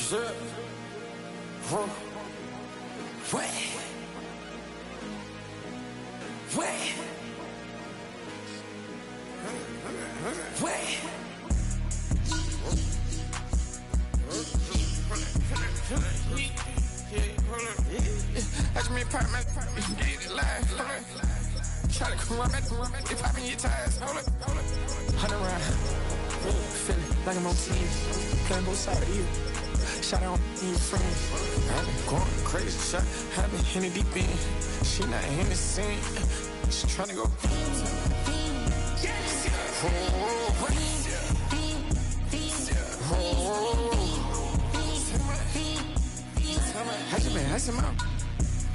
Watch me pop my gave it live. Try to come run back, they popping your tires. Hold it. 100 round. Feeling like I'm on team. Playing both sides of you. Shot on your friends. I've been going crazy. Shot, I've been hitting deep in. She not in the scene. She trying to go.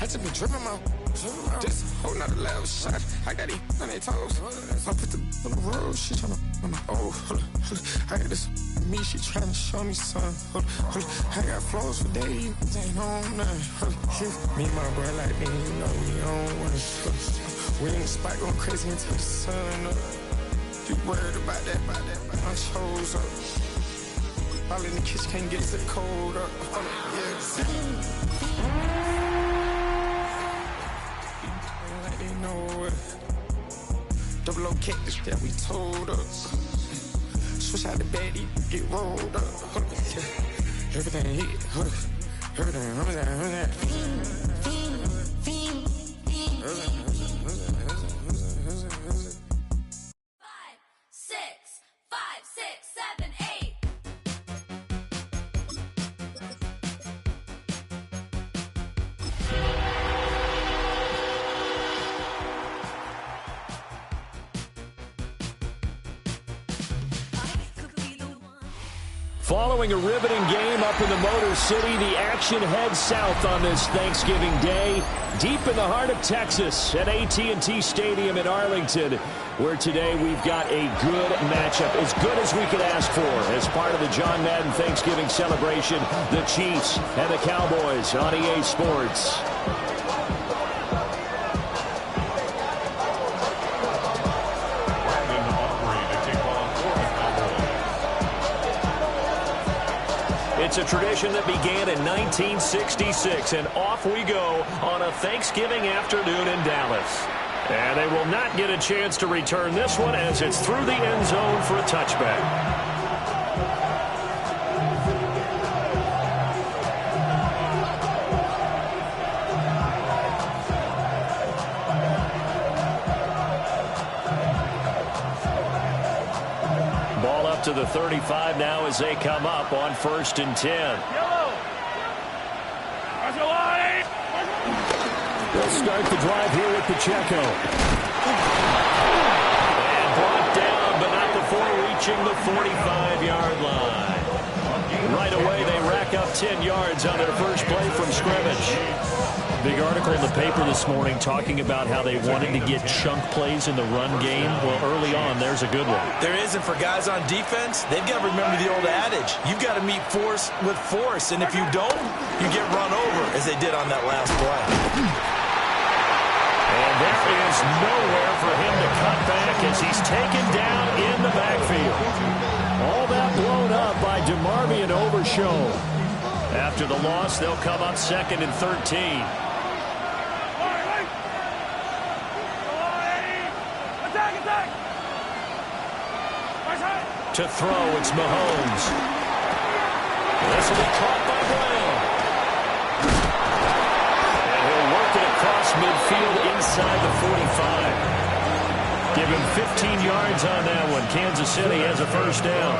I just been dripping out. This whole nother level shot. I got these on their toes. I put the on the road. She tryna. Oh, hold up. I got this me. She tryna show me something. Hold up. I got flows for days. Ain't on nothing. Me and my bro like me. You know we on one. We in the spot going crazy until the sun up. You worried about that? My chose up. All in the kitchen can't get the cold up. Like they know it. Double O cactus that we told us. Switch out the baddie, get rolled up. Everything hit, everything. Following a riveting game up in the Motor City, the action heads south on this Thanksgiving Day, deep in the heart of Texas at AT&T Stadium in Arlington, where today we've got a good matchup, as good as we could ask for, as part of the John Madden Thanksgiving celebration, the Chiefs and the Cowboys on EA Sports. It's a tradition that began in 1966, and off we go on a Thanksgiving afternoon in Dallas. And they will not get a chance to return this one as it's through the end zone for a touchback. To the 35 now as they come up on 1st and 10. They'll start the drive here with Pacheco. And brought down, but not before reaching the 45-yard line. Right away, they rack up 10 yards on their first play from scrimmage. Big article in the paper this morning talking about how they wanted to get chunk plays in the run game. Well, early on, there's a good one. There is, and for guys on defense, they've got to remember the old adage. You've got to meet force with force, and if you don't, you get run over, as they did on that last play. And there is nowhere for him to cut back as he's taken down in the backfield. All that blown up by DeMarvion Overshown. After the loss, they'll come up 2nd and 13. To throw, it's Mahomes. This will be caught by Brown. And he'll work it across midfield inside the 45. Give him 15 yards on that one. Kansas City has a first down.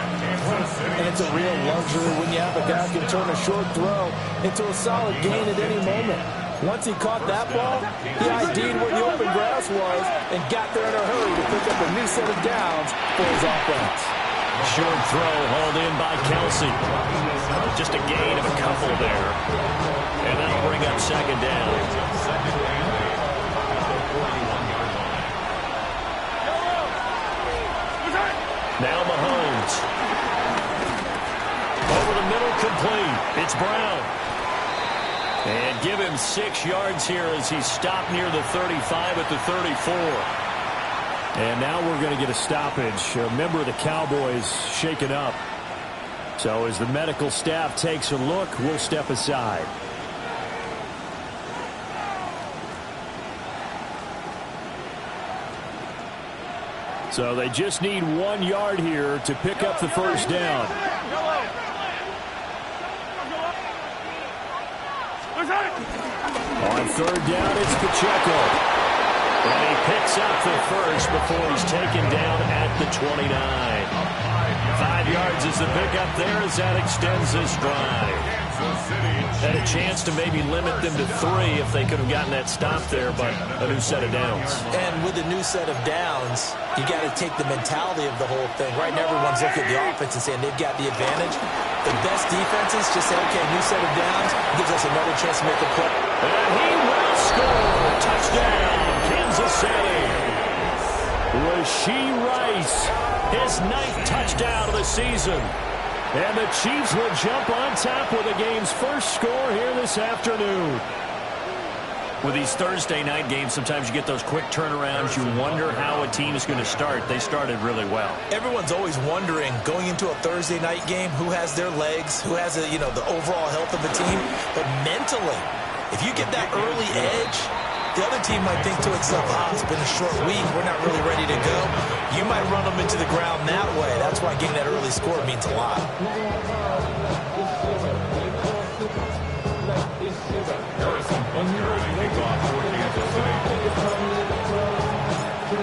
And it's a real luxury when you have a guy who can turn a short throw into a solid gain at any moment. Once he caught that ball, he ID'd where the open grass was and got there in a hurry to pick up a new set of downs for his offense. Short throw hauled in by Kelsey. Just a gain of a couple there. And that'll bring up 2nd down. Now Mahomes. Over the middle, complete. It's Brown. And give him 6 yards here as he's stopped near the 35 at the 34. And now we're going to get a stoppage. A member of the Cowboys shaken up. So as the medical staff takes a look, we'll step aside. So they just need 1 yard here to pick up the first down. On third down, it's Pacheco. And he picks up the first before he's taken down at the 29. 5 yards is the pickup there as that extends this drive. Had a chance to maybe limit them to 3 if they could have gotten that stop there, but a new set of downs. And with a new set of downs, you got to take the mentality of the whole thing. Right now, everyone's looking at the offense and saying they've got the advantage. The best defenses just say, okay, new set of downs gives us another chance to make a play. And he will score. Touchdown, Kansas City. Rashee Rice, his 9th touchdown of the season. And the Chiefs will jump on top with the game's first score here this afternoon. With these Thursday night games, sometimes you get those quick turnarounds. You wonder how a team is going to start. They started really well. Everyone's always wondering, going into a Thursday night game, who has their legs, who has the overall health of the team. But mentally, if you get that early edge, the other team might think to itself, it's been a short week, we're not really ready to go. You might run them into the ground that way. That's why getting that early score means a lot.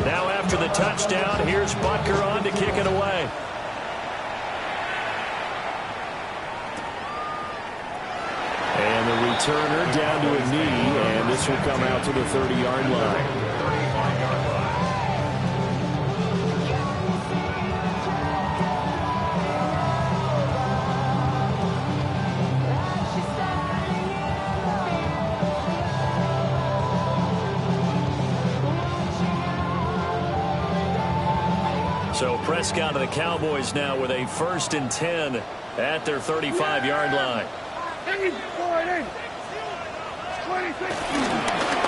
Now after the touchdown, here's Butker on to kick it away. And the returner down to a knee, and this will come out to the 30-yard line. So Prescott of the Cowboys now with a 1st and 10 at their 35-yard line.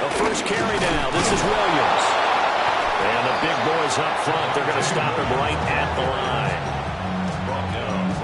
The first carry now. This is Williams. And the big boys up front. They're going to stop him right at the line.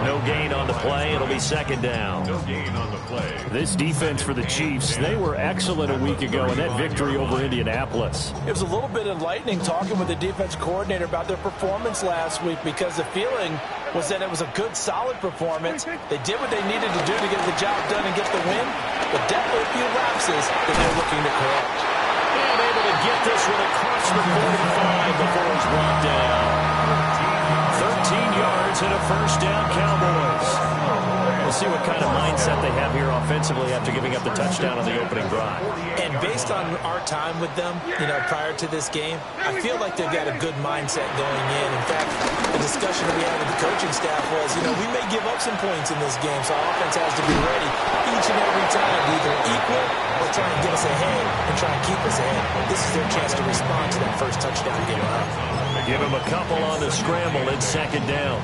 No gain on the play. It'll be 2nd down. No gain on the play. This defense for the Chiefs, they were excellent a week ago in that victory over Indianapolis. It was a little bit enlightening talking with the defense coordinator about their performance last week, because the feeling was that it was a good, solid performance. They did what they needed to do to get the job done and get the win, but definitely a few lapses that they're looking to correct. And able to get this one across the 45 before it's brought down. 13 yards and a 1st down, Cowboys. We'll see what kind of mindset they have here offensively after giving up the touchdown on the opening drive. And based on our time with them, prior to this game, I feel like they've got a good mindset going in. In fact, the discussion that we had with the coaching staff was, we may give up some points in this game, so our offense has to be ready each and every time to either equal or try and get us ahead and try and keep us ahead. This is their chance to respond to that first touchdown given up. Give him a couple on the scramble. It's 2nd down.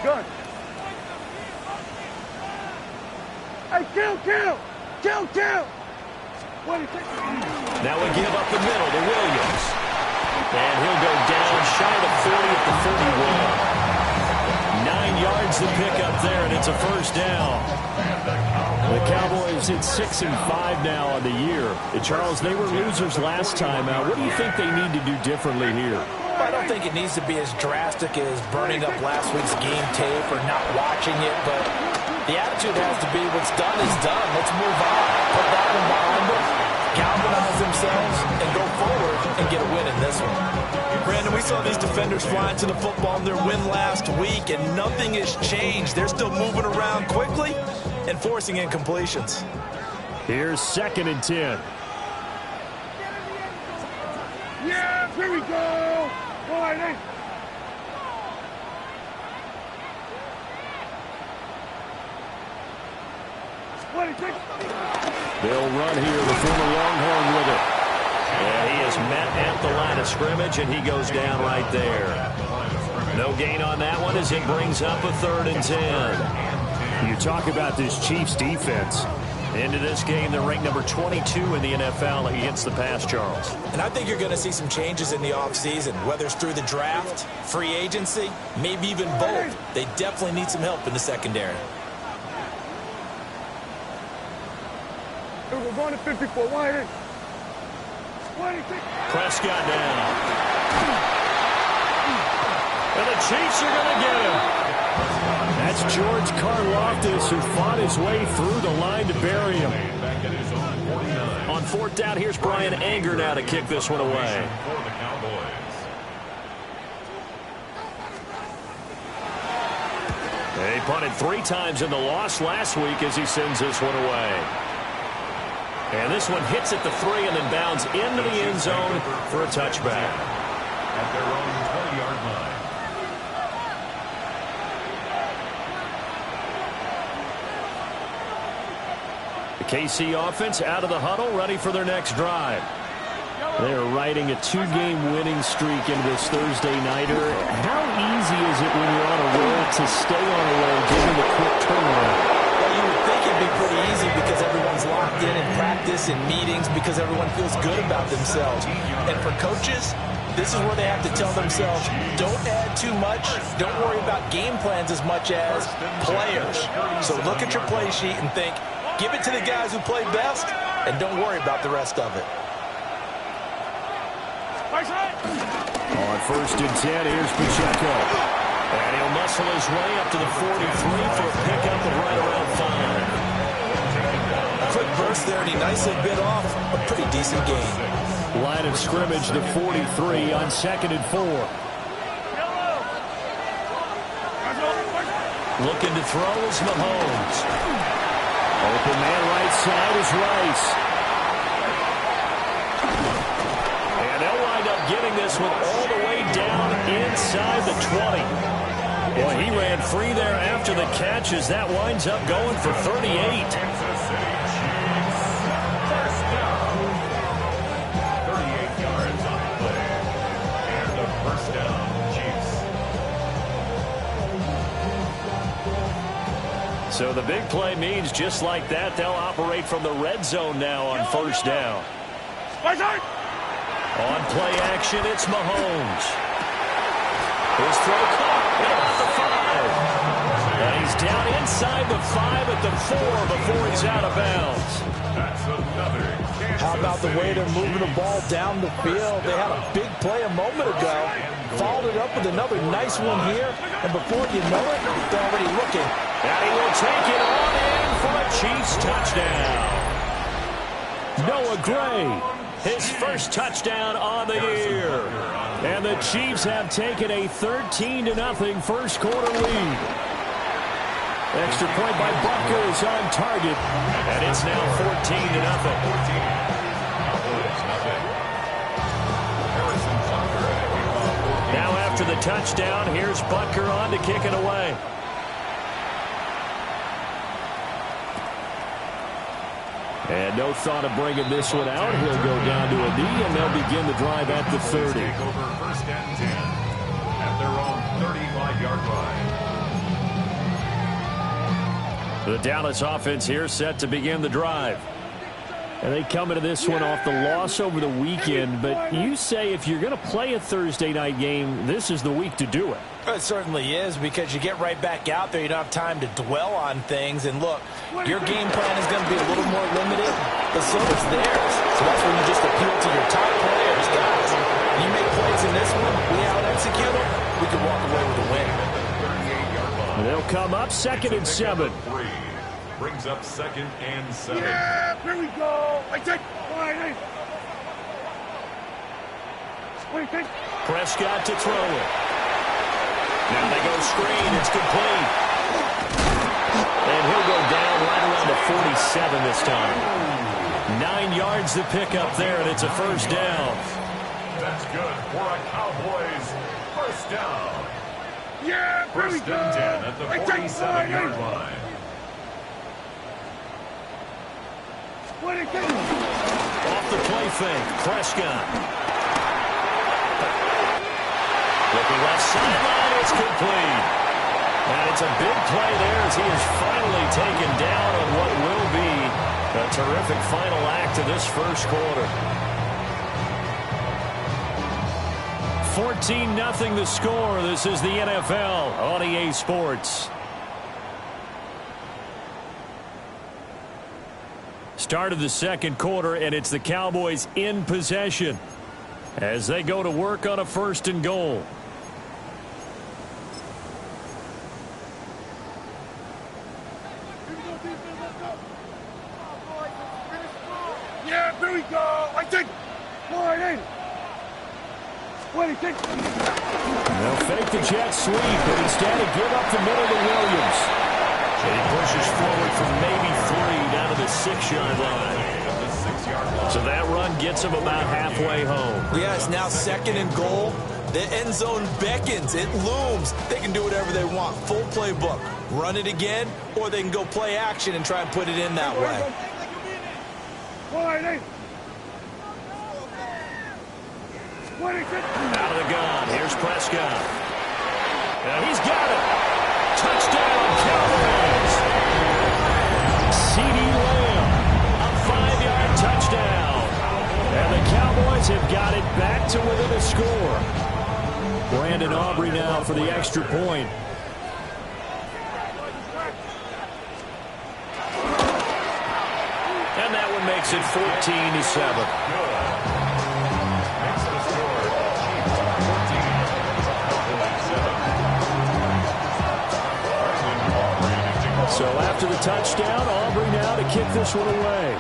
Good. Hey, kill! Now we give up the middle to Williams. And he'll go down shy of 40 at the 41. 9 yards to pick up there, and it's a 1st down. The Cowboys hit 6-5 now on the year. Charles, they were losers last time out. What do you think they need to do differently here? I don't think it needs to be as drastic as burning up last week's game tape or not watching it, but the attitude has to be what's done is done. Let's move on. Put that one behind them, galvanize themselves, and go forward and get a win in this one. Brandon, we saw these defenders flying to the football in their win last week, and nothing has changed. They're still moving around quickly and forcing incompletions. Here's 2nd and 10. Yeah, here we go. Boy, They'll run here, the former Longhorn with it. And he is met at the line of of scrimmage, and he goes down right there. No gain on that one as it brings up a 3rd and 10. You talk about this Chiefs defense. Into this game, they're ranked number 22 in the NFL against the pass, Charles. And I think you're going to see some changes in the offseason, whether it's through the draft, free agency, maybe even both. They definitely need some help in the secondary. We're going to 54. Wide. 26. Prescott down. And the Chiefs are going to get him. That's George Karlaftis, who fought his way through the line to bury him. On 4th down, here's Brian Anger now to kick this one away. He punted 3 times in the loss last week as he sends this one away. And this one hits at the 3 and then bounds into the end zone for a touchback. At their own 20-yard line. The KC offense out of the huddle, ready for their next drive. They're riding a 2-game winning streak into this Thursday nighter. How easy is it when you're on a roll to stay on a roll given the quick turnaround? Well, you would think it'd be pretty easy because everyone's locked in practice and meetings because everyone feels good about themselves. And for coaches, this is where they have to tell themselves, don't add too much, don't worry about game plans as much as players. So look at your play sheet and think, give it to the guys who play best, and don't worry about the rest of it. On 1st and 10, here's Pacheco. And he'll muscle his way up to the 43 for a pickup of right around 5. A quick burst there, and he nicely bit off a pretty decent gain. Line of scrimmage to 43 on 2nd and 4. Looking to throw is Mahomes. Open man right side is Rice. And they'll wind up getting this one all the way down inside the 20. Well, he ran free there after the catch as that winds up going for 38. So the big play means just like that, they'll operate from the red zone now on 1st down. On play action, it's Mahomes. His throw caught at the 5. And he's down inside the 5 at the 4 before he's out of bounds. How about the way they're moving the ball down the field? They had a big play a moment ago. Followed it up with another nice one here. And before you know it, they're already looking. And he will take it on in for a Chiefs touchdown. Noah Gray. His first touchdown on the year. And the Chiefs have taken a 13-0 first quarter lead. Extra point by Butker is on target. And it's now 14-0. Now after the touchdown, here's Butker on to kick it away. And no thought of bringing this one out. He'll go down to a knee, and they'll begin the drive at the 30. Take over 1st and 10 at their own 35-yard line. The Dallas offense here set to begin the drive. And they come into this one off the loss over the weekend. But you say if you're going to play a Thursday night game, this is the week to do it. It certainly is, because you get right back out there. You don't have time to dwell on things. And look, your game plan is going to be a little more limited, but so is theirs. So that's when you just appeal to your top players. Guys, you make plays in this one, we out-execute them, we can walk away with a win. And they'll come up 2nd and 7. Brings up 2nd and 7. Yeah, here we go. I take wide. Prescott to throw it. Now they go screen. It's complete. And he'll go down right around the 47 this time. 9 yards to pick up there, and it's a first down. That's good for a Cowboys first down. Yeah, here we First go. and 10 at the I take 47-yard line. Off the play fake, Prescott. Looking left sideline, it's complete. And it's a big play there as he is finally taken down on what will be a terrific final act of this first quarter. 14-0 the score. This is the NFL on EA Sports. Start of the second quarter, and it's the Cowboys in possession as they go to work on a 1st and goal. Yeah, here we go. I think. Line in. They'll fake the jet sweep, but instead of give up the middle to Williams. And he pushes forward from maybe 3 down to the 6-yard line. So that run gets him about halfway home. Yeah, it's now 2nd and goal. The end zone beckons. It looms. They can do whatever they want. Full playbook. Run it again, or they can go play action and try and put it in that way. Out of the gun. Here's Prescott. And he's got it. Touchdown, Cowboys. CeeDee Lamb, a 5-yard touchdown. And the Cowboys have got it back to within a score. Brandon Aubrey now for the extra point. And that one makes it 14-7. So after the touchdown, Aubrey now to kick this one away.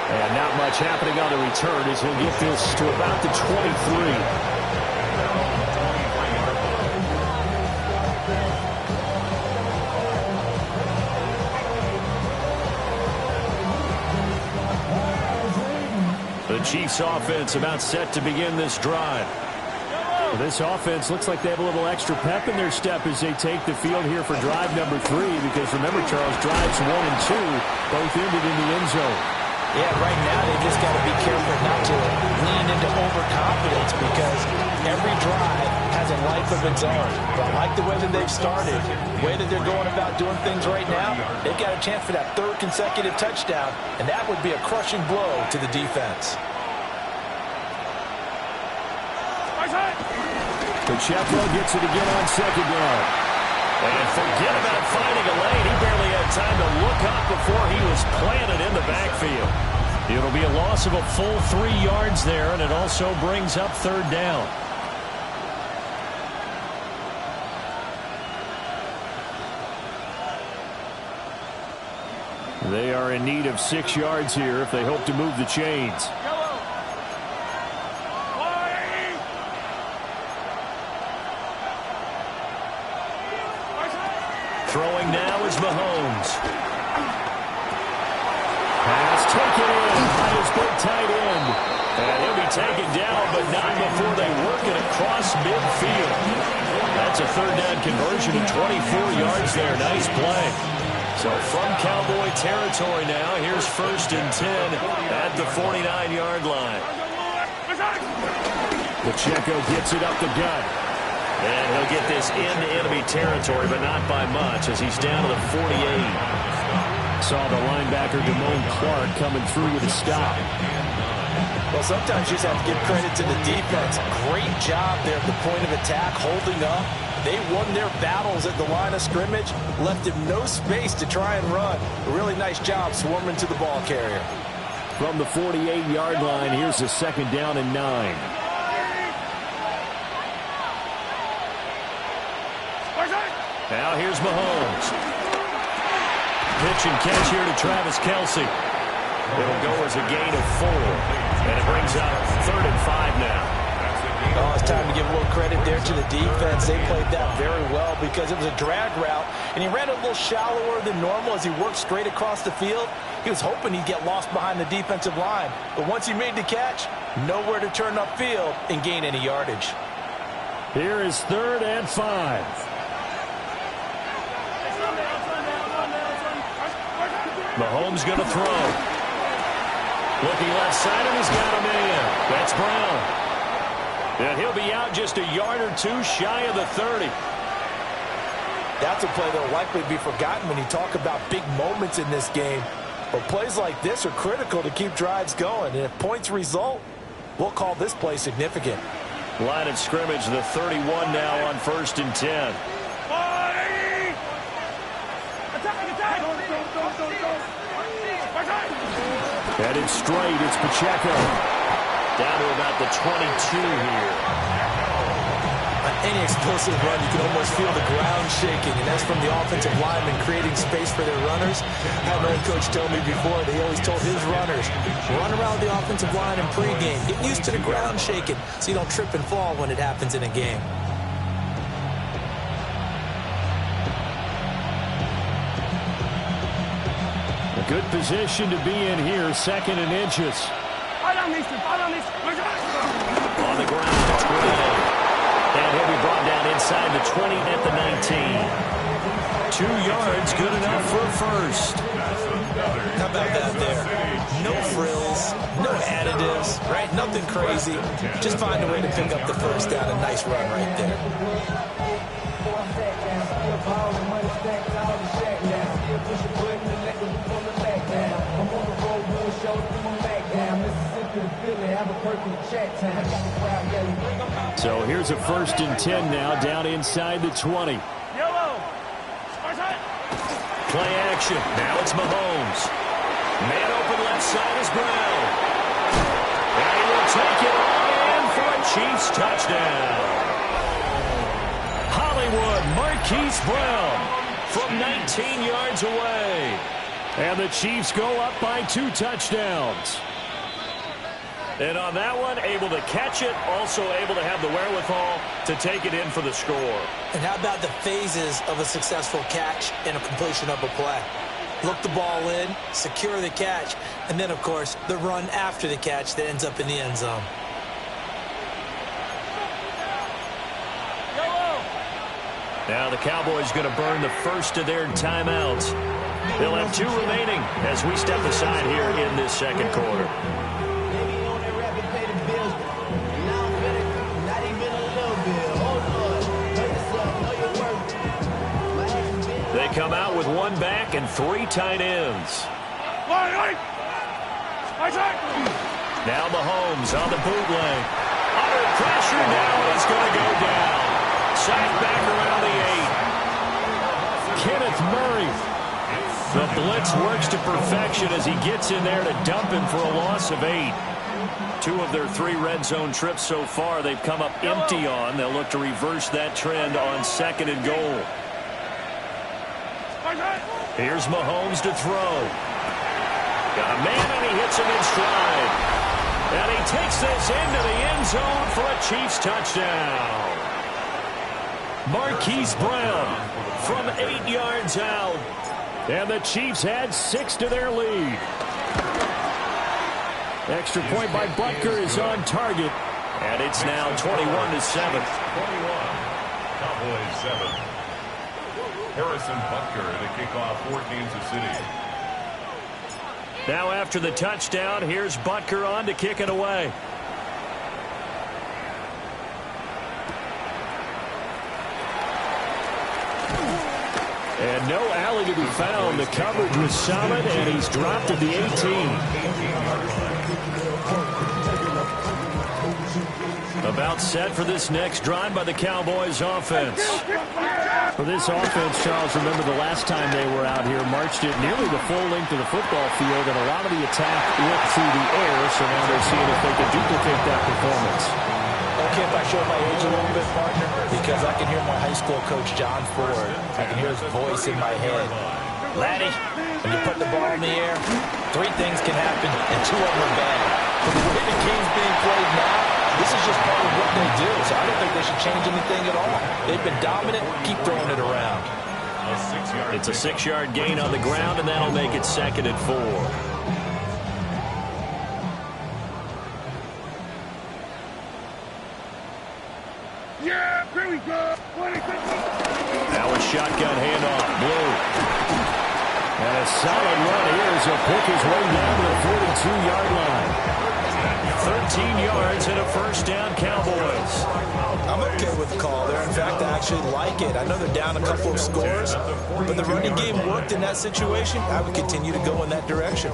And not much happening on the return as he'll get this to about the 23. The Chiefs offense about set to begin this drive. Well, this offense looks like they have a little extra pep in their step as they take the field here for drive number 3, because remember, Charles, drives 1 and 2 both ended in the end zone. Yeah, right now they just got to be careful not to lean into overconfidence, because every drive has a life of its own. But I like the way that they've started, the way that they're going about doing things right now. They've got a chance for that 3rd consecutive touchdown, and that would be a crushing blow to the defense. Pacheco gets it again on 2nd down. And forget about finding a lane. He barely had time to look up before he was planted in the backfield. It'll be a loss of a full 3 yards there, and it also brings up 3rd down. They are in need of 6 yards here if they hope to move the chains. Throwing now is Mahomes. Pass taken in by his big tight end. And he'll be taken down, but not before they work it across midfield. That's a 3rd down conversion of 24 yards there. Nice play. So from Cowboy territory now, here's 1st and 10 at the 49-yard line. Pacheco gets it up the gut. And he'll get this into enemy territory, but not by much, as he's down to the 48. Saw the linebacker Damone Clark coming through with a stop. Well, sometimes you just have to give credit to the defense. Great job there at the point of attack, holding up. They won their battles at the line of scrimmage, left him no space to try and run. A really nice job swarming to the ball carrier. From the 48-yard line, here's a 2nd down and 9. Now here's Mahomes. Pitch and catch here to Travis Kelce. It'll go as a gain of 4. And it brings up 3rd and 5 now. Oh, it's time to give a little credit there to the defense. They played that very well because it was a drag route, and he ran a little shallower than normal as he worked straight across the field. He was hoping he'd get lost behind the defensive line, but once he made the catch, nowhere to turn upfield and gain any yardage. Here is 3rd and 5. Mahomes going to throw. Looking left side, and he's got him in. That's Brown. And he'll be out just a yard or two shy of the 30. That's a play that will likely be forgotten when you talk about big moments in this game. But plays like this are critical to keep drives going. And if points result, we'll call this play significant. Line of scrimmage, the 31 now on 1st and 10. Headed straight, it's Pacheco. Down to about the 22 here. On any explosive run, you can almost feel the ground shaking, and that's from the offensive linemen creating space for their runners. I had an old coach tell me before that he always told his runners, run around the offensive line in pregame. Get used to the ground shaking so you don't trip and fall when it happens in a game. A good position to be in here, 2nd and inches. On the ground, it's Gray. And he'll be brought down inside the 20 at the 19. 2 yards, good enough for a first. How about that there? No frills, no additives, right? Nothing crazy. Just find a way to pick up the first down. A nice run right there. So here's a 1st and 10 now, down inside the 20. Play action. Now it's Mahomes. Man open left side is Brown. And he will take it all in for a Chiefs touchdown. Hollywood Marquise Brown from 19 yards away. And the Chiefs go up by 2 touchdowns. And on that one, able to catch it, also able to have the wherewithal to take it in for the score. And how about the phases of a successful catch and a completion of a play? Look the ball in, secure the catch, and then, of course, the run after the catch that ends up in the end zone. Now the Cowboys going to burn the first of their timeouts. They'll have 2 remaining as we step aside here in this 2nd quarter. They come out with 1 back and 3 tight ends. Now Mahomes on the bootleg. Under pressure now, he's going to go down. Sacked back around the 8. Kenneth Murray. The blitz works to perfection as he gets in there to dump him for a loss of 8. 2 of their 3 red zone trips so far they've come up empty on. They'll look to reverse that trend on 2nd and goal. Here's Mahomes to throw. Got a man, and he hits him in stride. And he takes this into the end zone for a Chiefs touchdown. Marquise Brown from 8 yards out. And the Chiefs add 6 to their lead. Extra point by Butker is on target. And it's now 21-7. 21. Cowboys 7. Harrison Butker to kick off for Kansas City. Now after the touchdown, here's Butker on to kick it away. And no alley to be found. The coverage was solid, and he's dropped at the 18. About set for this next drive by the Cowboys offense. For this offense, Charles, remember the last time they were out here, marched it nearly the full length of the football field, and a lot of the attack went through the air, so now they're seeing if they can duplicate that performance. Okay, if I show my age a little bit, partner, because I can hear my high school coach, John Ford. I can hear his voice in my head. Laddie, when you put the ball in the air, 3 things can happen, and 2 of them are bad. But the way the game's being played now, this is just part of what they do, so I don't think they should change anything at all. They've been dominant. Keep throwing it around. It's a 6-yard gain on the ground, and that'll make it 2nd and 4. Yeah, here we go. Now a shotgun handoff. Blue. And a a solid run here as he'll pick his way down to the 42-yard line. 13 yards and a first down, Cowboys. I'm okay with the call there. In fact, I actually like it. I know they're down a couple of scores, but the running game worked in that situation. I would continue to go in that direction.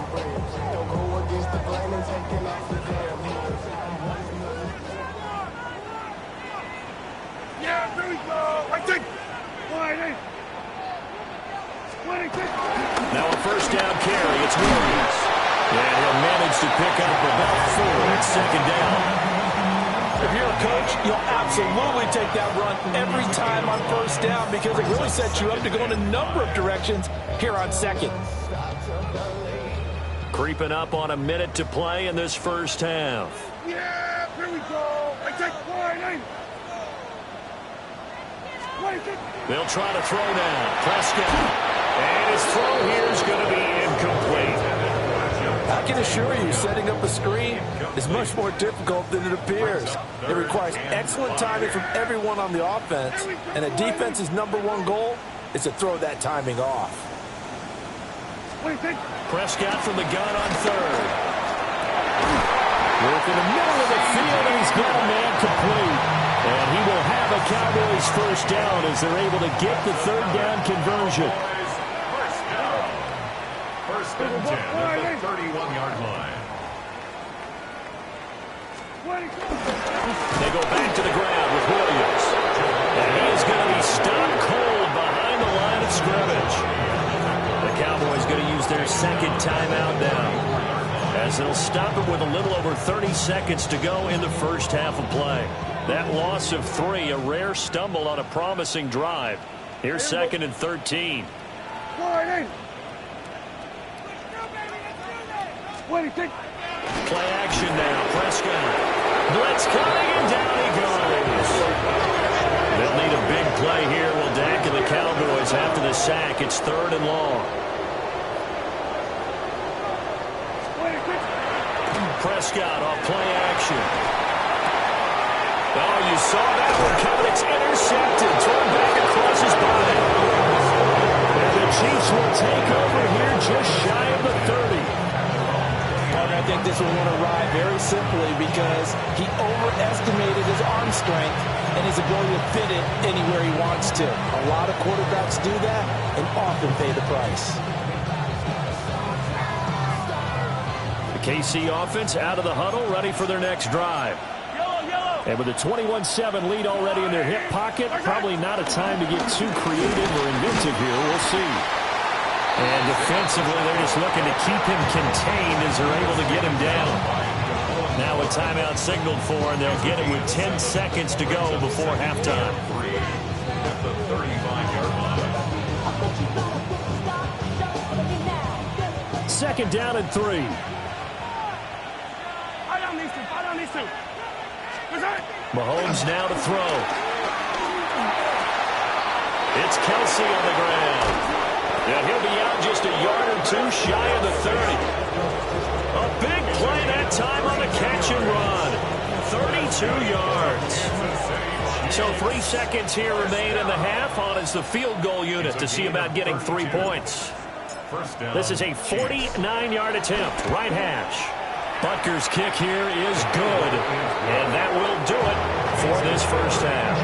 Yeah, here we go. I think. Now a first down carry. It's Williams. And he'll manage to pick up about 4 at second down. If you're a coach, you'll absolutely take that run every time on first down because it really sets you up to go in a number of directions here on second. Creeping up on a minute to play in this first half. Yeah, here we go. I think. They'll try to throw now. Prescott. And his throw here is going to be incomplete. I can assure you, setting up a screen is much more difficult than it appears. It requires excellent timing from everyone on the offense, and a defense's #1 goal is to throw that timing off. Prescott from the gun on third. Work in the middle of the field, and he's got a man complete. And he will have a Cowboys first down as they're able to get the third down conversion. First and 10 at the 31-yard line. They go back to the ground with Williams. And he is going to be stopped cold behind the line of scrimmage. The Cowboys going to use their second timeout now, as they'll stop it with a little over 30 seconds to go in the first half of play. That loss of 3, a rare stumble on a promising drive. Here's second and 13. Play action now. Prescott. Blitz coming, and down he goes. They'll need a big play here. Will Dak and the Cowboys after the sack. It's third and long. Prescott off play action. Oh, you saw that one coming. It's intercepted. Thrown back across his body. And the Chiefs will take over here just shy of the 30. I think this will win a ride very simply because he overestimated his arm strength and his ability to fit it anywhere he wants to. A lot of quarterbacks do that and often pay the price. The KC offense out of the huddle, ready for their next drive. And with a 21-7 lead already in their hip pocket, probably not a time to get too creative or inventive here. We'll see. And defensively, they're just looking to keep him contained as they're able to get him down. Now a timeout signaled for, and they'll get it with 10 seconds to go before halftime. At the 35-yard line. Second down and 3. Mahomes now to throw. It's Kelsey on the ground. Yeah, he'll be out just a yard or 2 shy of the 30. A big play that time on the catch and run. 32 yards. So 3 seconds here remain in the half on as the field goal unit to see about getting 3 points. This is a 49-yard attempt. Right hash. Butker's kick here is good. And that will do it for this first half.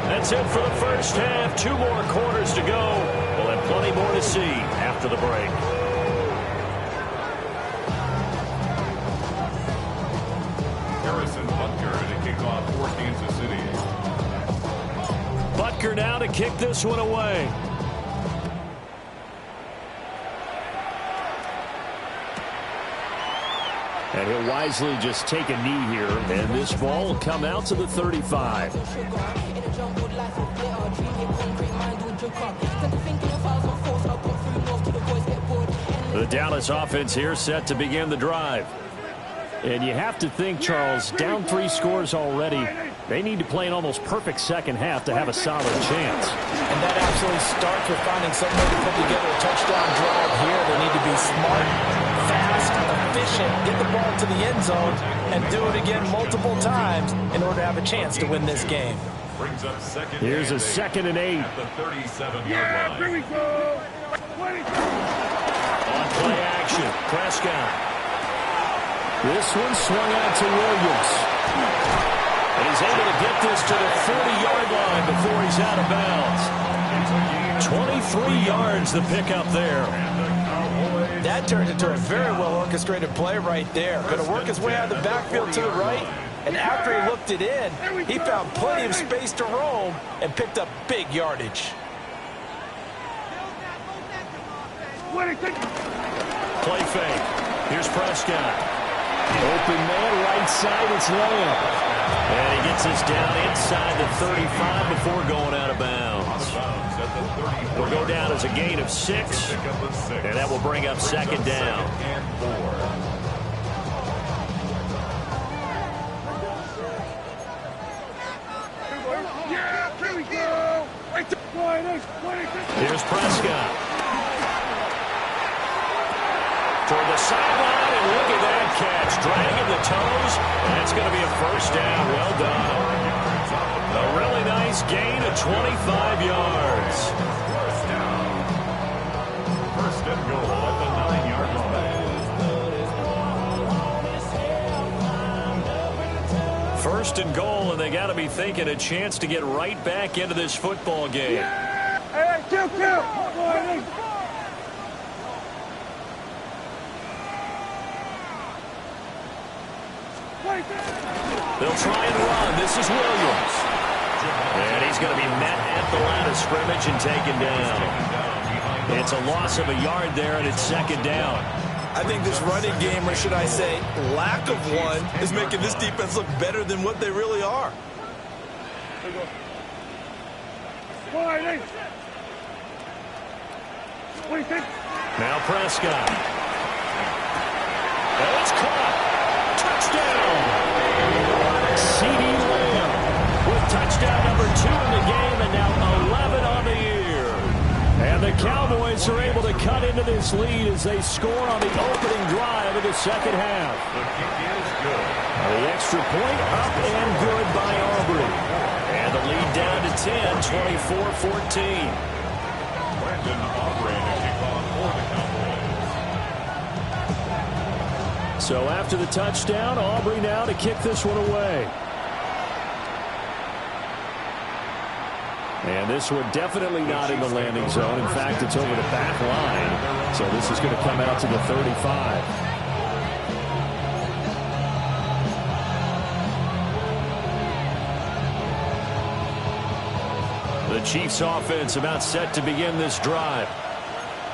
That's it for the first half. 2 more quarters to go. We'll have plenty more to see after the break. Harrison Butker to kick off for Kansas City. Butker now to kick this one away. And he'll wisely just take a knee here, and this ball will come out to the 35. The Dallas offense here set to begin the drive. And you have to think, Charles, down 3 scores already. They need to play an almost perfect second half to have a solid chance. And that absolutely starts with finding some way to put together a touchdown drive here. They need to be smart, fast, efficient, get the ball to the end zone, and do it again multiple times in order to have a chance to win this game. Brings up second. Here's a 2nd and 8. At the 37-yard Yeah, line. here we go. Prescott. This one swung out to Williams. And he's able to get this to the 40-yard line before he's out of bounds. 23 yards the pickup there. That turned into a very well-orchestrated play right there. Going to work his way out of the backfield to the right. And after he looked it in, he found plenty of space to roam and picked up big yardage. Play fake. Here's Prescott. Open man, right side, it's Lamb. And he gets us down inside the 35 before going out of bounds. We'll go down as a gain of 6, and that will bring up second down. Here's Prescott. Toward the sideline, and look at that catch. Dragging the toes, and it's going to be a first down. Well done. A really nice gain of 25 yards. First and goal at the 9-yard line. First and goal, and they got to be thinking a chance to get right back into this football game. Hey, kill! They'll try and run. This is Williams. And he's going to be met at the line of scrimmage and taken down. It's a loss of a yard there, and it's second down. I think this running game, or should I say lack of one, is making this defense look better than what they really are. Now Prescott. And it's caught. Touchdown. C.D. Lamb with touchdown number 2 in the game, and now 11 on the year. And the Cowboys are able to cut into this lead as they score on the opening drive of the second half. The kick is good. The extra point up and good by Aubrey. And the lead down to 10, 24-14. Brandon Aubrey to kick off for the Cowboys. So after the touchdown, Aubrey now to kick this one away. And this one definitely not in the landing zone. In fact, it's over the back line. So this is going to come out to the 35. The Chiefs offense about set to begin this drive.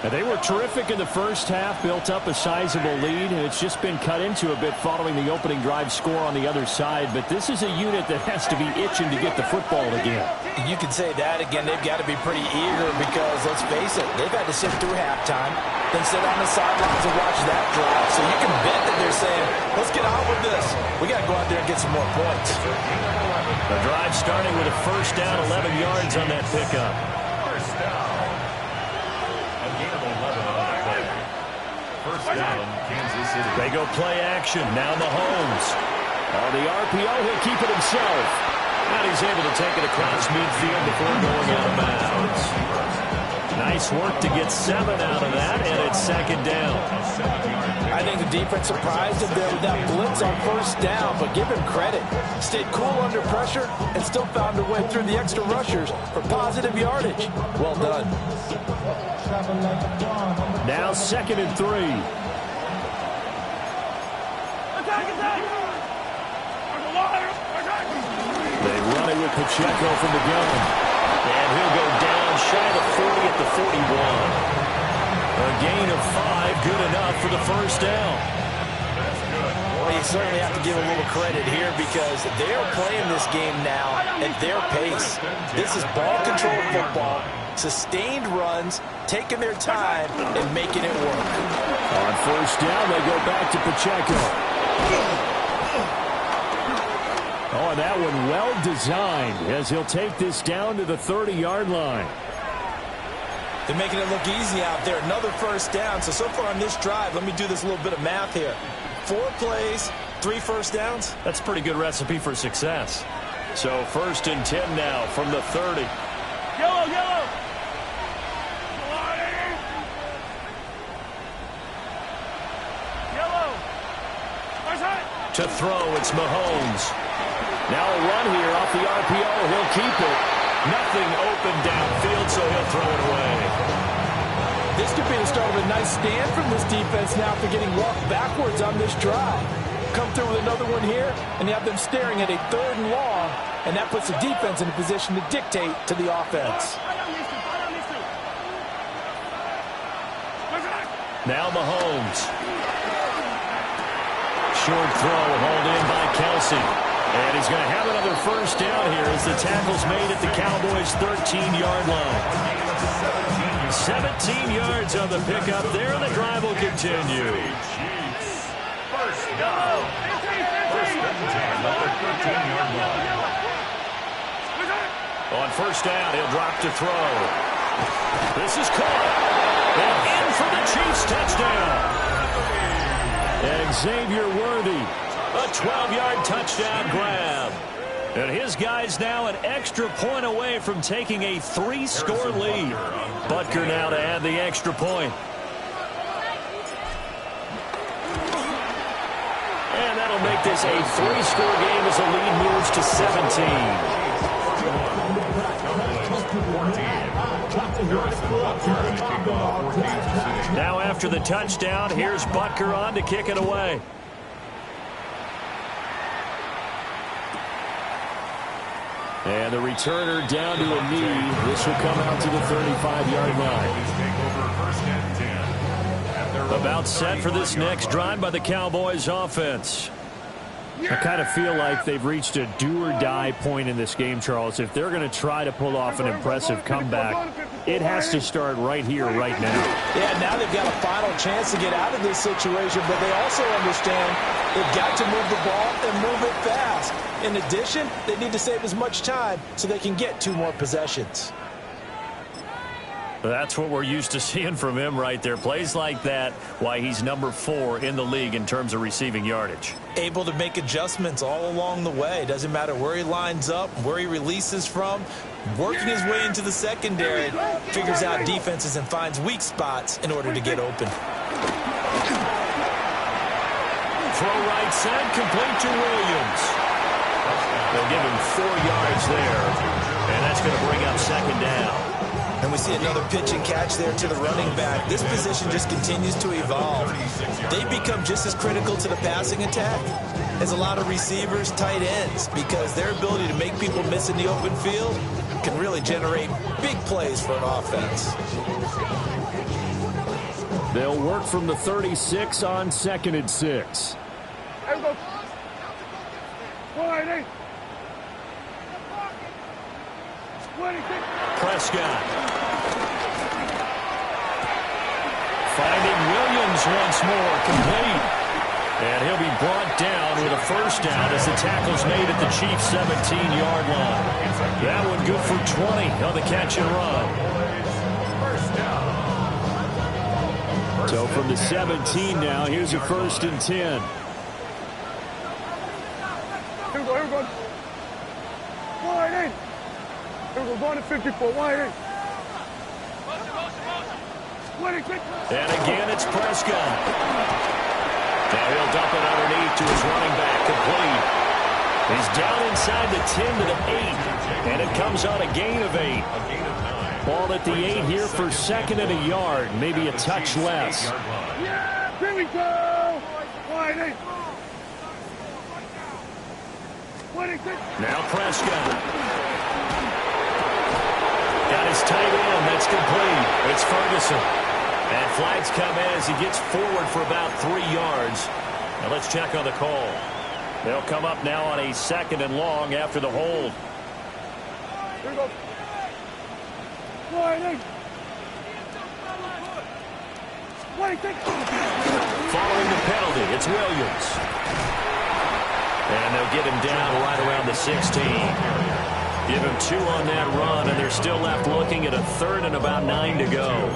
And they were terrific in the first half, built up a sizable lead, and it's just been cut into a bit following the opening drive score on the other side. But this is a unit that has to be itching to get the football again. You can say that again. They've got to be pretty eager because, let's face it, they've had to sit through halftime, then sit on the sidelines and watch that drive. So you can bet that they're saying, let's get on with this. We got to go out there and get some more points. The drive starting with a first down, 11 yards on that pickup. First down. A gain of 11 on the play. First down, Kansas City. They go play action. Now Mahomes. On the RPO, he'll keep it himself. And he's able to take it across midfield before going out of bounds. Nice work to get 7 out of that, and it's second down. I think the defense surprised him there with that blitz on first down, but give him credit. Stayed cool under pressure and still found a way through the extra rushers for positive yardage. Well done. Now 2nd and 3. They run it with Pacheco from the gun. And he'll go down shy of 40 at the 41. A gain of 5, good enough for the first down. Well, you certainly have to give a little credit here because they are playing this game now at their pace. This is ball control football, sustained runs, taking their time and making it work. On first down, they go back to Pacheco. Oh, and that one well designed as he'll take this down to the 30-yard line. They're making it look easy out there. Another first down. So far on this drive, let me do this little bit of math here. 4 plays, 3 first downs. That's a pretty good recipe for success. So 1st and 10 now from the 30. Yellow! To throw, it's Mahomes. Now a run here off the RPO. He'll keep it. Nothing open downfield, so he'll throw it away. This could be the start of a nice stand from this defense now after getting walked backwards on this drive. Come through with another one here, and you have them staring at a 3rd and long, and that puts the defense in a position to dictate to the offense. Now Mahomes. Short throw, hauled in by Kelsey. And he's going to have another first down here as the tackle's made at the Cowboys' 13-yard line. 17 yards on the pickup there, and the drive will continue. First down. First and 10 at the 13-yard line. On first down, he'll drop to throw. This is caught. And in for the Chiefs touchdown. And Xavier Worthy, a 12-yard touchdown grab. And his guy's now an extra point away from taking a 3-score lead. Butker now to add the extra point. And that'll make this a 3-score game as the lead moves to 17. Now after the touchdown, here's Butker on to kick it away. And the returner down to a knee. This will come out to the 35-yard line. About set for this next drive by the Cowboys offense. I kind of feel like they've reached a do-or-die point in this game, Charles. If they're going to try to pull off an impressive comeback, it has to start right here, right now. Yeah, now they've got a final chance to get out of this situation, but they also understand they've got to move the ball and move it fast. In addition, they need to save as much time so they can get 2 more possessions. That's what we're used to seeing from him right there. Plays like that, why he's number 4 in the league in terms of receiving yardage. Able to make adjustments all along the way. Doesn't matter where he lines up, where he releases from. Working his way into the secondary, figures out defenses and finds weak spots in order to get open. Throw right side, complete to Williams. They'll give him 4 yards there, and that's going to bring up 2nd down. And we see another pitch and catch there to the running back. This position just continues to evolve. They become just as critical to the passing attack as a lot of receivers, tight ends, because their ability to make people miss in the open field can really generate big plays for an offense. They'll work from the 36 on 2nd and 6. Prescott. Finding Williams once more, complete. And he'll be brought down with a first down as the tackle's made at the Chiefs' 17-yard line. That one good for 20 on the catch and run. So from the 17 now, here's a 1st and 10. Here we go, here we go. Wide in. Here we go, going to 54, wide in. And again, it's Prescott. Now he'll dump it underneath to his running back, complete. He's down inside the 10 to the 8, and it comes on a gain of 8. Ball at the 8 here for 2nd and a yard, maybe a touch less. Yeah, here we go. Wide in. Now Prescott. Got his tight end. That's complete. It's Ferguson. And flags come in as he gets forward for about 3 yards. Now let's check on the call. They'll come up now on a 2nd and long after the hold. Here we go. Following the penalty, it's Williams. And they'll get him down right around the 16. Give him 2 on that run, and they're still left looking at a 3rd and about 9 to go.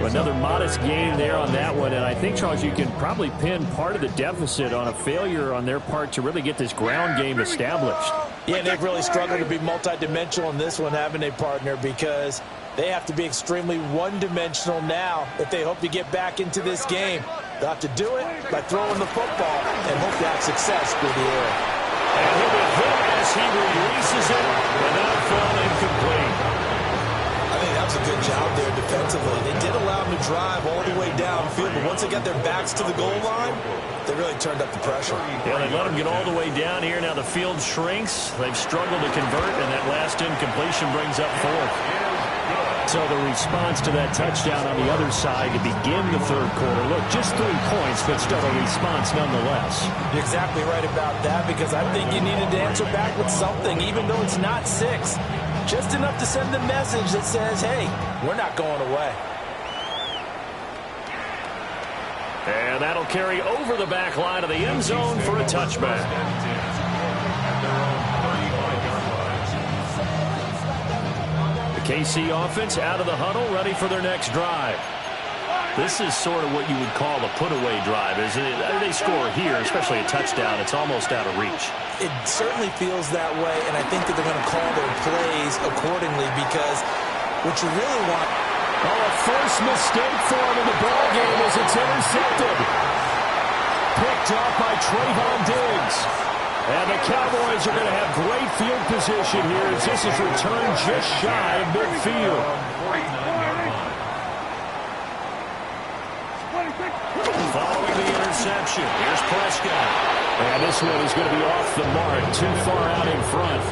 Another modest gain there on that one, and I think, Charles, you can probably pin part of the deficit on a failure on their part to really get this ground game established. Yeah, they've really struggled to be multidimensional in this one, haven't they, partner, because they have to be extremely one-dimensional now if they hope to get back into this game. Got to do it by throwing the football and hope to have success through the air. And he'll be hit as he releases it, and that fell incomplete. I think that was a good job there defensively. They did allow them to drive all the way downfield, but once they got their backs to the goal line, they really turned up the pressure. Yeah, they let them get all the way down here. Now the field shrinks. They've struggled to convert, and that last incompletion brings up fourth. So the response to that touchdown on the other side to begin the third quarter. Look, just 3 points, but still a response nonetheless. You're exactly right about that, because I think you needed to answer back with something, even though it's not 6. Just enough to send the message that says, hey, we're not going away. And that'll carry over the back line of the end zone for a touchback. The KC offense out of the huddle, ready for their next drive. This is sort of what you would call a put-away drive, isn't it? They score here, especially a touchdown. It's almost out of reach. It certainly feels that way, and I think that they're going to call their plays accordingly, because what you really want... Oh, a first mistake for him in the ballgame as it's intercepted. Picked off by Trayvon Diggs. And the Cowboys are going to have great field position here as this is returned just shy of midfield. Following the interception, here's Prescott. And this one is going to be off the mark, too far out in front.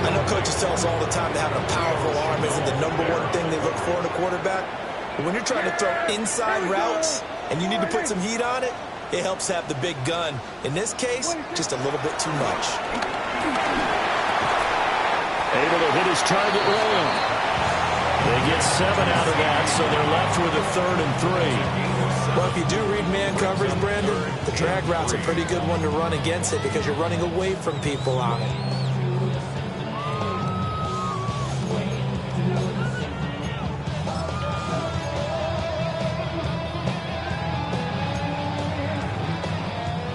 I know coaches tell us all the time that having a powerful arm isn't the #1 thing they look for in a quarterback. But when you're trying to throw inside routes and you need to put some heat on it, it helps have the big gun. In this case, just a little bit too much. Able to hit his target wrong. They get 7 out of that, so they're left with a 3rd and 3. Well, if you do read man coverage, Brandon, the drag route's a pretty good one to run against it because you're running away from people on it.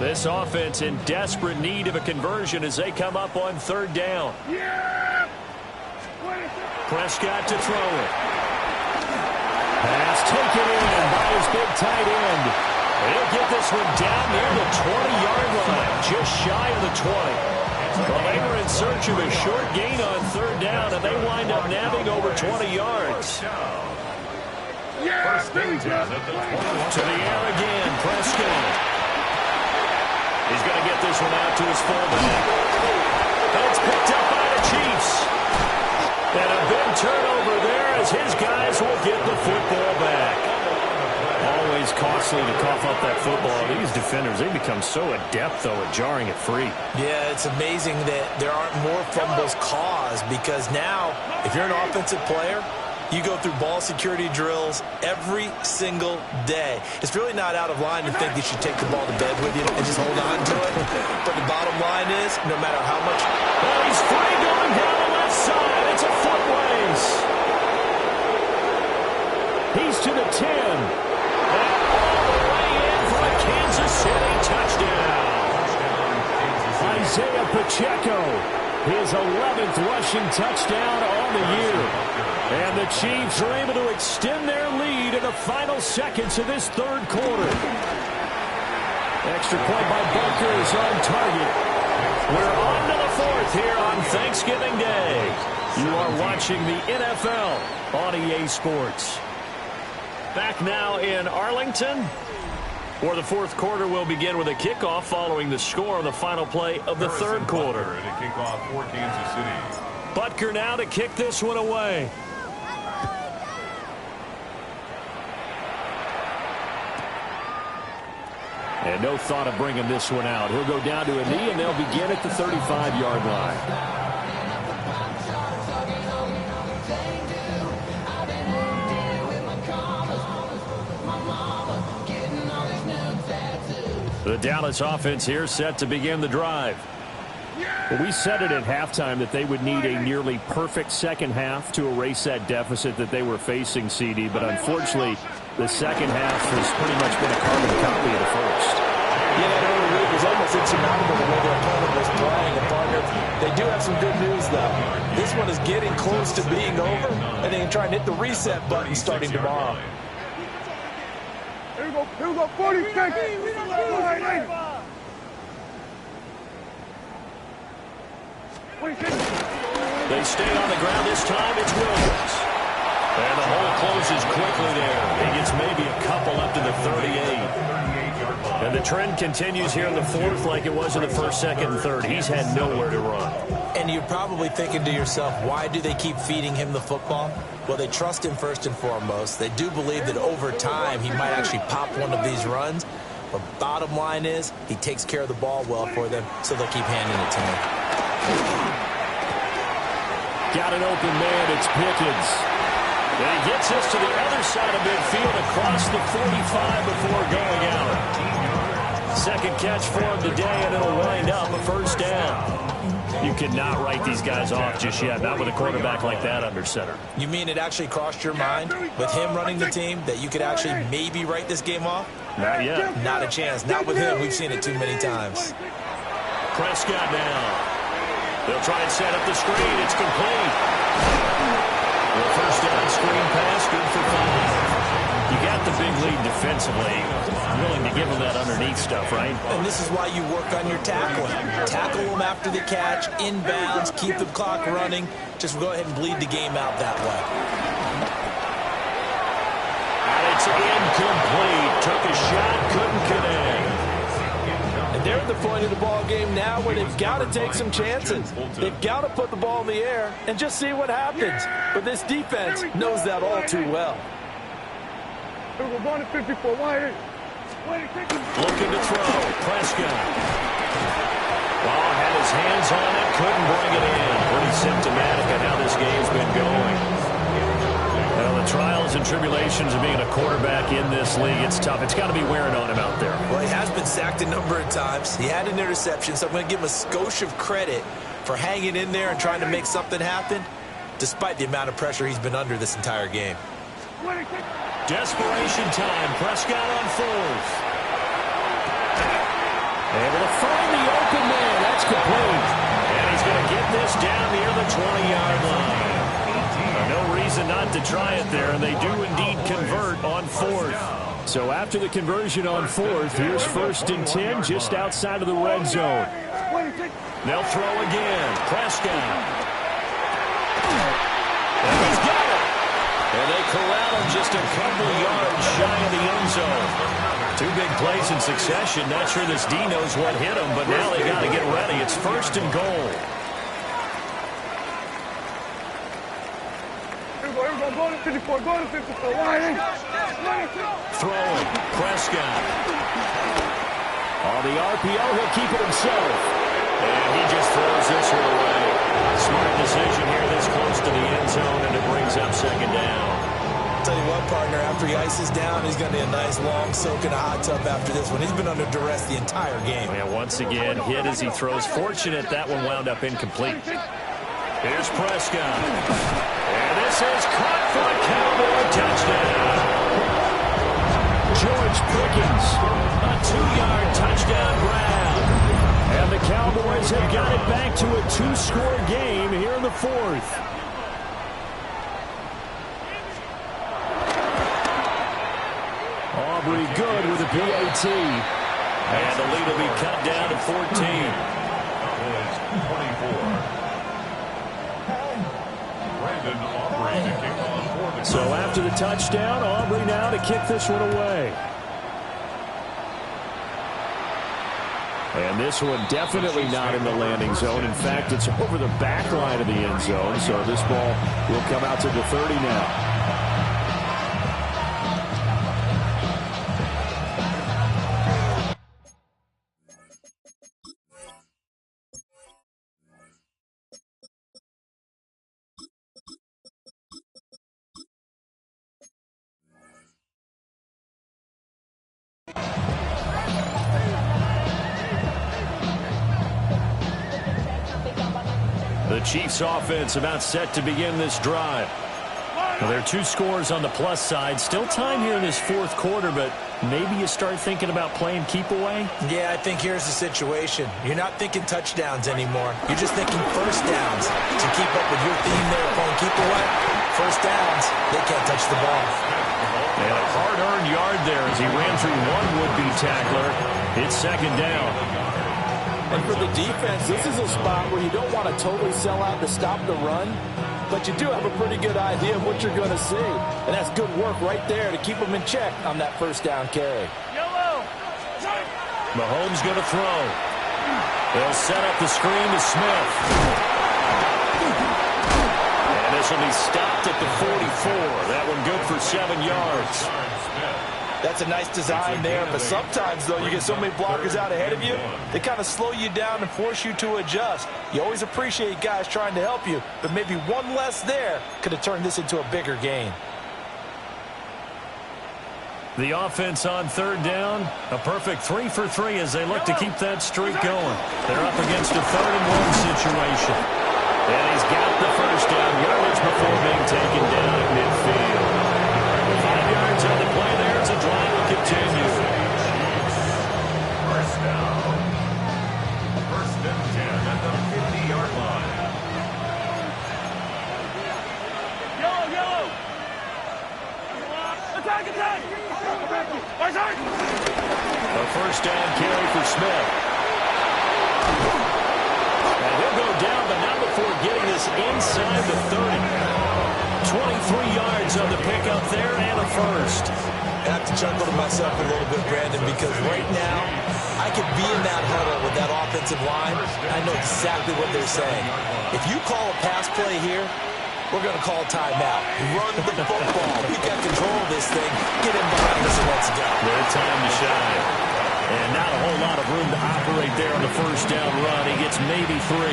This offense in desperate need of a conversion as they come up on 3rd down. Prescott to throw it. Pass taken in by his big tight end. He'll get this one down near the 20-yard line, just shy of the 20. Well, they were in search of a short gain on 3rd down, and they wind up nabbing over 20 yards. To the air again, Prescott. He's going to get this one out to his fullback. And it's picked up by the Chiefs. And a big turnover there as his guys will get the football back. Always costly to cough up that football. These defenders, they become so adept, though, at jarring it free. Yeah, it's amazing that there aren't more fumbles caused, because now, if you're an offensive player, you go through ball security drills every single day. It's really not out of line to think you should take the ball to bed with you and just hold on to it. But the bottom line is, no matter how much... Oh, he's free going down the left side. It's a foot race. He's to the 10. And all the way in for a Kansas City touchdown. Isaiah Pacheco, his 11th rushing touchdown on the year. And the Chiefs are able to extend their lead in the final seconds of this 3rd quarter. Extra point by Bunker is on target. We're on to the 4th here on Thanksgiving Day. You are watching the NFL on EA Sports. Back now in Arlington, where the 4th quarter will begin with a kickoff following the score on the final play of the 3rd quarter. And a kickoff for Kansas City. Butker now to kick this one away. And no thought of bringing this one out. He'll go down to a knee, and they'll begin at the 35-yard line. The Dallas offense here set to begin the drive. Well, we said it at halftime that they would need a nearly perfect second half to erase that deficit that they were facing, CD. But unfortunately, the second half has pretty much been a carbon copy of the first. Yeah, that early lead was almost insurmountable the way their opponent was playing. And partner, they do have some good news, though. This one is getting close to being over, and they can try and hit the reset button starting tomorrow. Here we go, 40 seconds. They stay on the ground this time. It's Williams. And the hole closes quickly there. He gets maybe a couple up to the 38. And the trend continues here in the fourth like it was in the first, second, and third. He's had nowhere to run. And you're probably thinking to yourself, why do they keep feeding him the football? Well, they trust him first and foremost. They do believe that over time he might actually pop one of these runs. But bottom line is he takes care of the ball well for them, so they'll keep handing it to him. Got an open man. It's Pickens. And he gets us to the other side of midfield across the 45 before going out. Second catch for him today, and it'll wind up a first down. You cannot write these guys off just yet, not with a quarterback like that under center. You mean it actually crossed your mind with him running the team that you could actually maybe write this game off? Not yet. Not a chance. Not with him. We've seen it too many times. Prescott now. They'll try and set up the screen. It's complete. The first down screen pass, good for 5. You got the big lead defensively. Willing to give them that underneath stuff, right? And this is why you work on your tackling. Tackle them after the catch, inbounds, keep the clock running. Just go ahead and bleed the game out that way. And it's incomplete. Took a shot, couldn't connect. And they're at the point of the ball game now where they've got to take some chances. They've got to put the ball in the air and just see what happens. But this defense knows that all too well. We're going to 54. Wide. Looking to throw. Prescott. Ball had his hands on it. Couldn't bring it in. Pretty symptomatic of how this game's been going. Well, the trials and tribulations of being a quarterback in this league, it's tough. It's got to be wearing on him out there. Well, he has been sacked a number of times. He had an interception, so I'm going to give him a skosh of credit for hanging in there and trying to make something happen, despite the amount of pressure he's been under this entire game. Desperation time. Prescott on fourth. Able to find the open man. That's complete. And he's going to get this down near the 20-yard line. No reason not to try it there, and they do indeed convert on fourth. So after the conversion on fourth, here's 1st and 10 just outside of the red zone. They'll throw again. Prescott. And he's got it. And they corral him just a couple yards shy of the end zone. 2 big plays in succession. Not sure this D knows what hit him, but now they got to get ready. It's 1st and goal. Here we go. Go to 54. Go to 54. Wide. Throwing. Prescott. On the RPO, he'll keep it himself. And he just throws this one away. Smart decision here this close to the end zone, and it brings up 2nd down. Tell you what, partner, after he ices down, he's going to need a nice long soak in a hot tub after this one. He's been under duress the entire game. And once again, hit as he throws. Fortunate that one wound up incomplete. Here's Prescott. And this is caught for a Cowboy touchdown. George Pickens, a 2-yard touchdown grab. And the Cowboys have got it back to a 2-score game here in the 4th. Aubrey good with a PAT. And the lead will be cut down to 14. 24. So after the touchdown, Aubrey now to kick this one away. And this one definitely not in the landing zone. In fact, it's over the back line of the end zone. So this ball will come out to the 30 now. The Chiefs offense about set to begin this drive. Well, there are 2 scores on the plus side. Still time here in this 4th quarter, but maybe you start thinking about playing keep away? Yeah, I think here's the situation. You're not thinking touchdowns anymore. You're just thinking first downs. To keep up with your theme there of playing keep away, first downs, they can't touch the ball. And a hard-earned yard there as he ran through one would-be tackler. It's second down. And for the defense, this is a spot where you don't want to totally sell out to stop the run, but you do have a pretty good idea of what you're going to see. And that's good work right there to keep them in check on that first down carry. Mahomes going to throw. They'll set up the screen to Smith. And this will be stopped at the 44. That one good for 7 yards. That's a nice design there, but sometimes, though, you get so many blockers out ahead of you, they kind of slow you down and force you to adjust. You always appreciate guys trying to help you, but maybe one less there could have turned this into a bigger gain. The offense on third down, a perfect 3 for 3 as they look to keep that streak going. They're up against a 3rd-and-1 situation. And he's got the first down yardage before being taken down at midfield. 5 yards on the play there as the drive will continue. First down. First and 10 at the 50-yard line. Yellow! Attack! A first down carry for Smith. And he'll go down, but not before getting this inside the 30. 23 yards on the pickup there and a first. I have to chuckle to myself a little bit, Brandon, because right now I could be in that huddle with that offensive line. I know exactly what they're saying. If you call a pass play here, we're going to call timeout. Run the football. We've got control of this thing. Get in behind us and let's go. Their time to shine. And not a whole lot of room to operate there on the first down run. He gets maybe 3.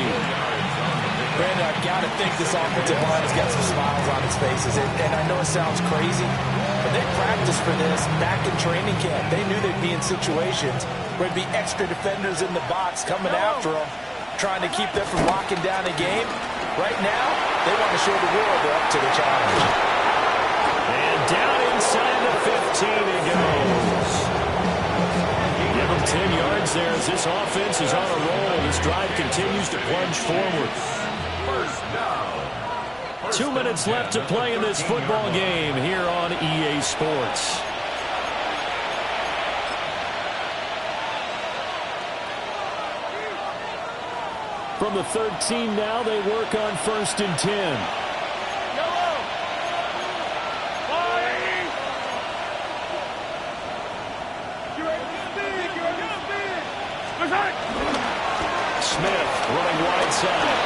Brandon, I've got to think this offensive line has got some smiles on its faces. And I know it sounds crazy, but they practiced for this back in training camp. They knew they'd be in situations where there'd be extra defenders in the box coming after them, trying to keep them from locking down a game. Right now, they want to show the world they're up to the challenge. And down inside the 15 he goes. Give him 10 yards there as this offense is on a roll. This drive continues to plunge forward. First down. 2 minutes left to play in this football game here on EA Sports. From the 13 now, they work on 1st and 10. Smith running wide side.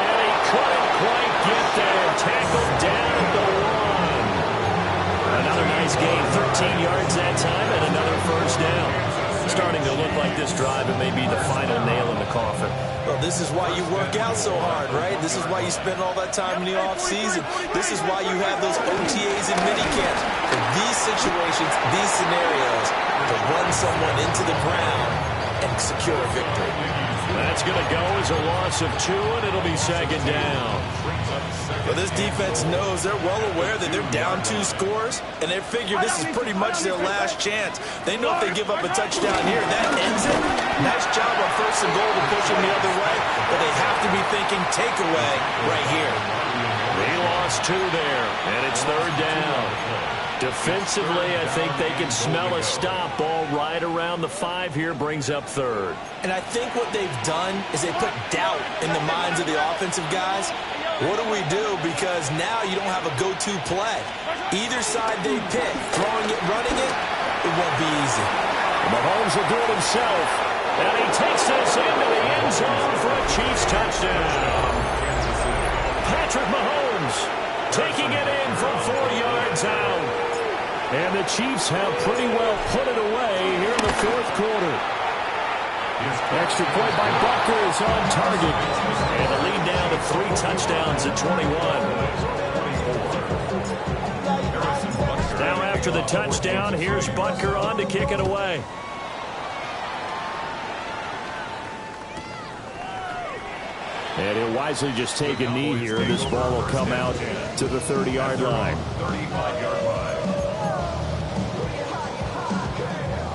And he couldn't quite get there. Tackled down at the 1. Another nice gain, 13 yards that time, and another first down. Starting to look like this drive, it may be the final nail in the coffin. Well, this is why you work out so hard, right? This is why you spend all that time in the offseason. This is why you have those OTAs and minicamps. For these situations, these scenarios, to run someone into the ground and secure a victory. That's going to go as a loss of 2, and it'll be second down. Well, this defense knows they're well aware that they're down 2 scores, and they figure this is pretty much their last chance. They know if they give up a touchdown here, that ends it. Nice job on 1st and goal to push them the other way, but they have to be thinking takeaway right here. They lost 2 there, and it's 3rd down. Defensively, I think they can smell a stop. Ball right around the 5 here, brings up 3rd. And I think what they've done is they put doubt in the minds of the offensive guys. What do we do? Because now you don't have a go-to play. Either side they pick, throwing it, running it, it won't be easy. Mahomes will do it himself. And he takes this into the end zone for a Chiefs touchdown. Patrick Mahomes taking it in from 4 yards out. And the Chiefs have pretty well put it away here in the 4th quarter. Extra point by Bucker is on target. And the lead down to 3 touchdowns at 21. Now after the touchdown, here's Butker on to kick it away. And he'll wisely just take a knee here. This ball will come out to the 30-yard line. 35-yard line.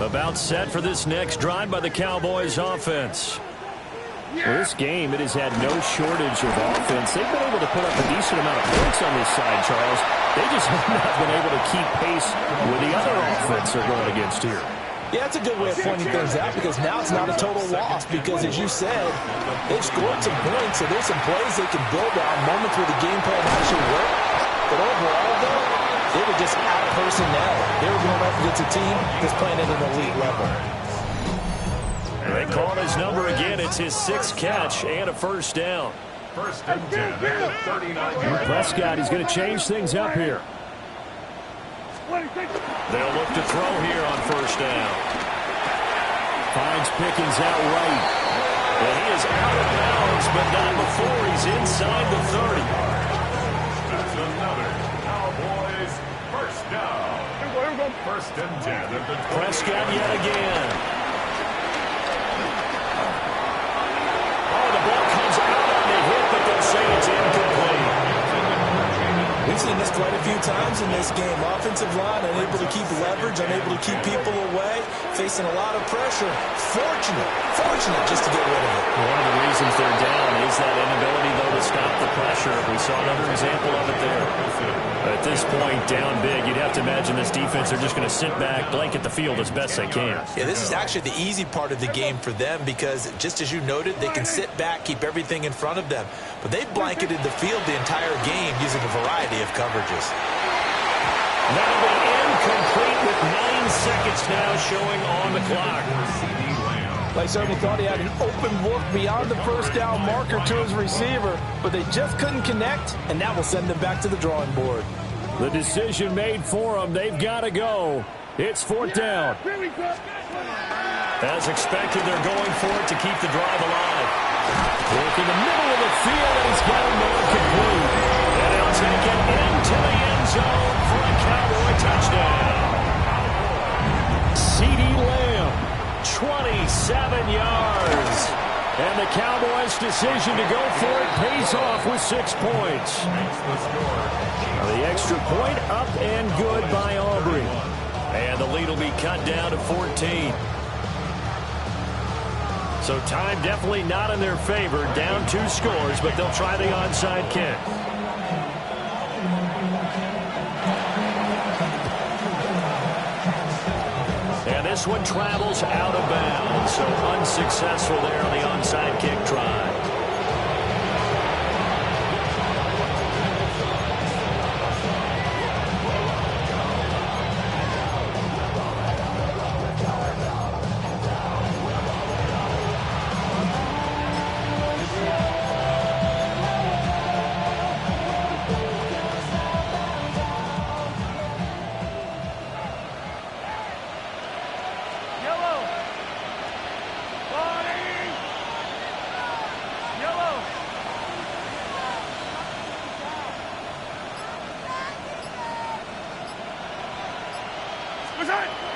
About set for this next drive by the Cowboys offense. Well, this game, it has had no shortage of offense. They've been able to put up a decent amount of points on this side, Charles. They just have not been able to keep pace with the other offense they're going against here. Yeah, that's a good way of pointing things out because now it's not a total loss because, as you said, they've scored some points, so there's some plays they can build on, moments where the game plan actually worked. But overall, though, they were just out personnel. They were going up against a team that's playing at an elite level. They call his number again. It's his 6th catch and a first down. First and 10 at the 39. Prescott, he's going to change things up here. They'll look to throw here on first down. Finds Pickens out right. And he is out of bounds, but not before he's inside the 30. That's another Cowboys first down. First and 10 at the 20. Prescott yet again. Oh, the ball comes out on the hit, but they'll say it's incomplete. We've seen this quite a few times in this game. Offensive line unable to keep leverage, unable to keep people away, facing a lot of pressure. Fortunate just to get rid of it. One of the reasons they're down is that inability, though, to stop the pressure. We saw another example of it there. At this point, down big, you'd have to imagine this defense are just going to sit back, blanket the field as best they can. Yeah, this is actually the easy part of the game for them because, just as you noted, they can sit back, keep everything in front of them. But they've blanketed the field the entire game using a variety of coverages. That'll be incomplete with 9 seconds now showing on the clock. They certainly thought he had an open look beyond the first down marker to his receiver, but they just couldn't connect, and that will send them back to the drawing board. The decision made for them. They've got to go. It's 4th down. As expected, they're going for it to keep the drive alive. Work in the middle of the field, and he's got him incomplete. And he'll take it into the end zone for a Cowboy touchdown. CeeDee Lamb, 27 yards. And the Cowboys' decision to go for it pays off with 6 points. The extra point up and good by Aubrey. And the lead will be cut down to 14. So time definitely not in their favor. Down 2 scores, but they'll try the onside kick. And this one travels out of bounds. So unsuccessful there on the onside kick try.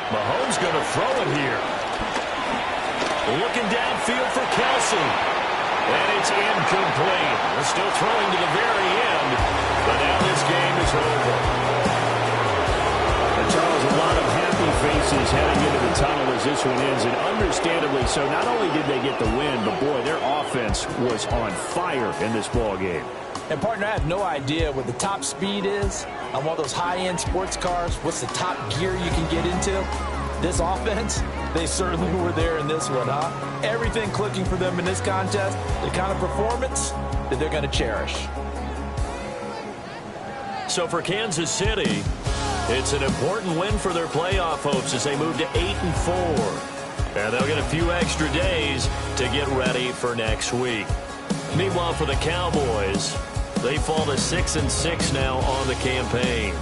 Mahomes going to throw it here. Looking downfield for Kelsey. And it's incomplete. They're still throwing to the very end. But now this game is over. And Charles, a lot of happy faces heading into the tunnel as this one ends. And understandably so, not only did they get the win, but boy, their offense was on fire in this ball game. And, partner, I have no idea what the top speed is on one of those high-end sports cars. What's the top gear you can get into? This offense, they certainly were there in this one, huh? Everything clicking for them in this contest, the kind of performance that they're going to cherish. So for Kansas City, it's an important win for their playoff hopes as they move to 8-4. And they'll get a few extra days to get ready for next week. Meanwhile, for the Cowboys, they fall to 6-6 now on the campaign.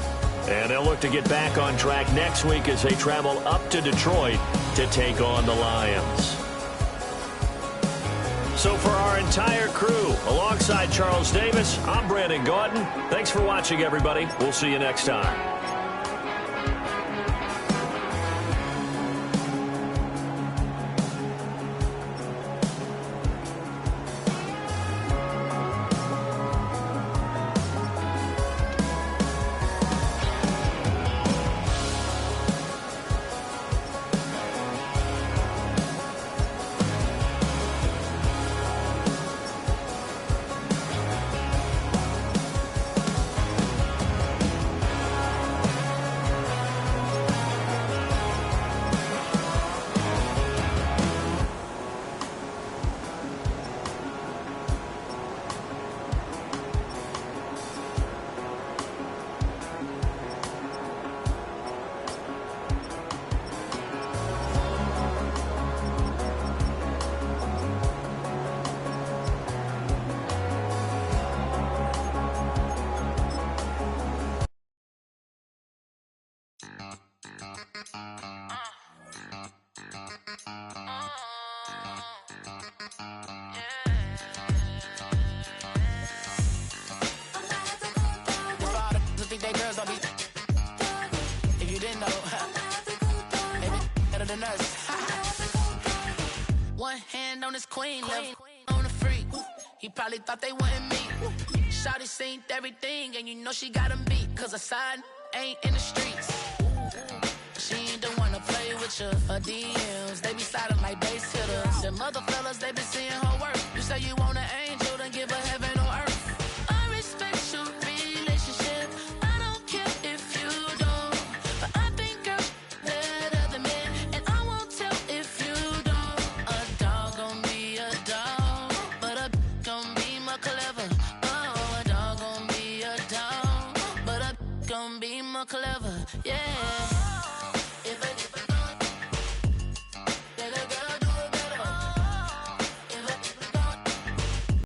And they'll look to get back on track next week as they travel up to Detroit to take on the Lions. So for our entire crew, alongside Charles Davis, I'm Brandon Gaudin. Thanks for watching, everybody. We'll see you next time. Think they girls don't be. If you didn't know, maybe better than us. One hand on his queen, left on the freak. He probably thought they wanted me. Shawty seen everything, and you know she got him beat. Cause her side ain't in the streets. She ain't the one to play with you. Her DMs, they be sliding like base hitters. Them other fellas, they been seeing her work. You say you want an angel, then give her heaven or earth. I respect your relationship. I don't care if you don't. But I think girls better than men. And I won't tell if you don't. A dog gon' be a dog, but a gon' be more clever. Oh, a dog gon' be a dog, but a gon' be more clever. Yeah.